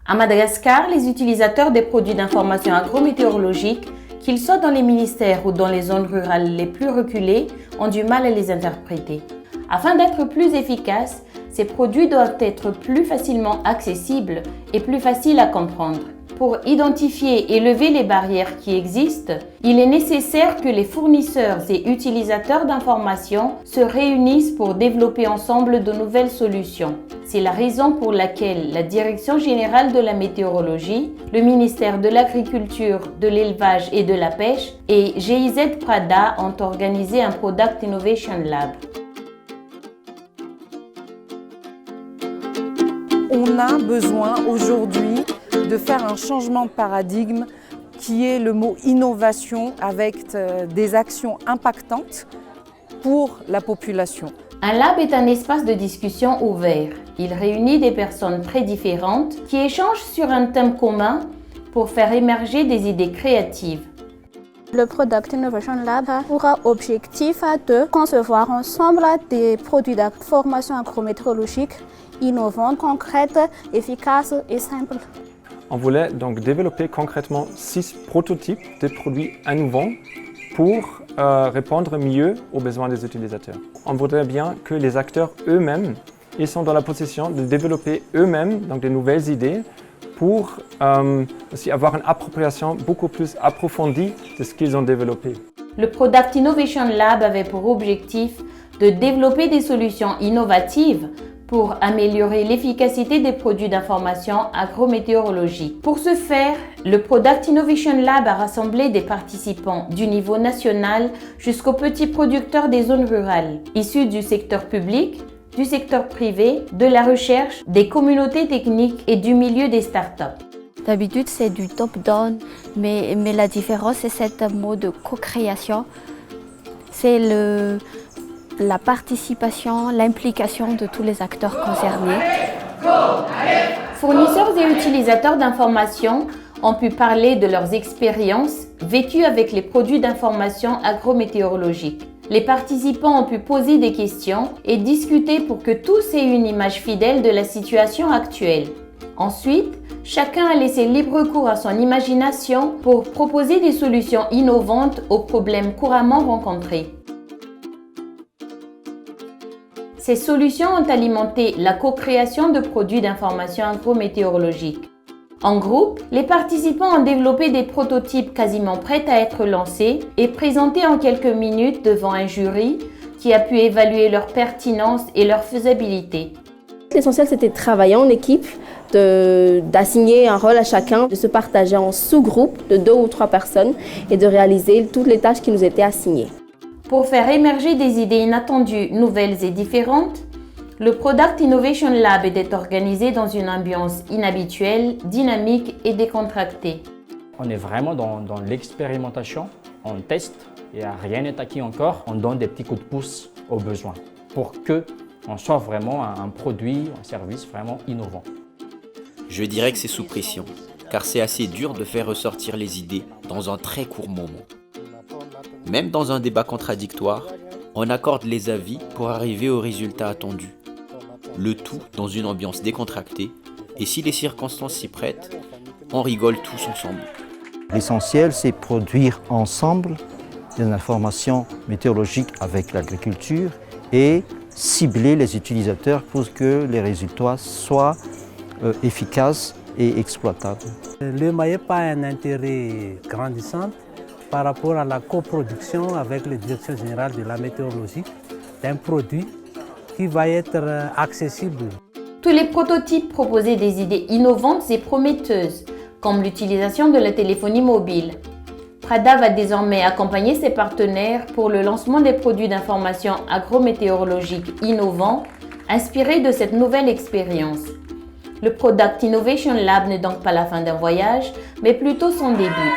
À Madagascar, les utilisateurs des produits d'information agrométéorologique, qu'ils soient dans les ministères ou dans les zones rurales les plus reculées, ont du mal à les interpréter. Afin d'être plus efficaces, ces produits doivent être plus facilement accessibles et plus faciles à comprendre. Pour identifier et lever les barrières qui existent, il est nécessaire que les fournisseurs et utilisateurs d'informations se réunissent pour développer ensemble de nouvelles solutions. C'est la raison pour laquelle la Direction générale de la météorologie, le ministère de l'Agriculture, de l'Élevage et de la Pêche et GIZ Prada ont organisé un Product Innovation Lab. On a besoin aujourd'hui de faire un changement de paradigme qui est le mot innovation avec des actions impactantes pour la population. Un lab est un espace de discussion ouvert. Il réunit des personnes très différentes qui échangent sur un thème commun pour faire émerger des idées créatives. Le Product Innovation Lab aura objectif de concevoir ensemble des produits d'information agrométéorologique innovantes, concrètes, efficaces et simples. On voulait donc développer concrètement 6 prototypes de produits innovants pour répondre mieux aux besoins des utilisateurs. On voudrait bien que les acteurs eux-mêmes, ils sont dans la position de développer eux-mêmes donc, de nouvelles idées pour aussi avoir une appropriation beaucoup plus approfondie de ce qu'ils ont développé. Le Product Innovation Lab avait pour objectif de développer des solutions innovatives pour améliorer l'efficacité des produits d'information agrométéorologique. Pour ce faire, le Product Innovation Lab a rassemblé des participants du niveau national jusqu'aux petits producteurs des zones rurales, issus du secteur public, du secteur privé, de la recherche, des communautés techniques et du milieu des startups. D'habitude, c'est du top-down, mais la différence, c'est cette mode de co-création. C'est la participation, l'implication de tous les acteurs concernés. Fournisseurs et utilisateurs d'informations ont pu parler de leurs expériences vécues avec les produits d'information agrométéorologiques. Les participants ont pu poser des questions et discuter pour que tous aient une image fidèle de la situation actuelle. Ensuite, chacun a laissé libre cours à son imagination pour proposer des solutions innovantes aux problèmes couramment rencontrés. Ces solutions ont alimenté la co-création de produits d'information agrométéorologique. En groupe, les participants ont développé des prototypes quasiment prêts à être lancés et présentés en quelques minutes devant un jury qui a pu évaluer leur pertinence et leur faisabilité. L'essentiel, c'était de travailler en équipe, d'assigner un rôle à chacun, de se partager en sous-groupes de 2 ou 3 personnes et de réaliser toutes les tâches qui nous étaient assignées. Pour faire émerger des idées inattendues, nouvelles et différentes, le Product Innovation Lab est organisé dans une ambiance inhabituelle, dynamique et décontractée. On est vraiment dans l'expérimentation, on teste et rien n'est acquis encore. On donne des petits coups de pouce aux besoins pour qu'on soit vraiment un produit, un service vraiment innovant. Je dirais que c'est sous pression, car c'est assez dur de faire ressortir les idées dans un très court moment. Même dans un débat contradictoire, on accorde les avis pour arriver au résultat attendu. Le tout dans une ambiance décontractée, et si les circonstances s'y prêtent, on rigole tous ensemble. L'essentiel, c'est produire ensemble des informations météorologiques avec l'agriculture et cibler les utilisateurs pour que les résultats soient efficaces et exploitables. Le MAEP a un intérêt grandissant par rapport à la coproduction avec la Direction générale de la météorologie d'un produit qui va être accessible. Tous les prototypes proposaient des idées innovantes et prometteuses, comme l'utilisation de la téléphonie mobile. Prada va désormais accompagner ses partenaires pour le lancement des produits d'information agrométéorologiques innovants, inspirés de cette nouvelle expérience. Le Product Innovation Lab n'est donc pas la fin d'un voyage, mais plutôt son début.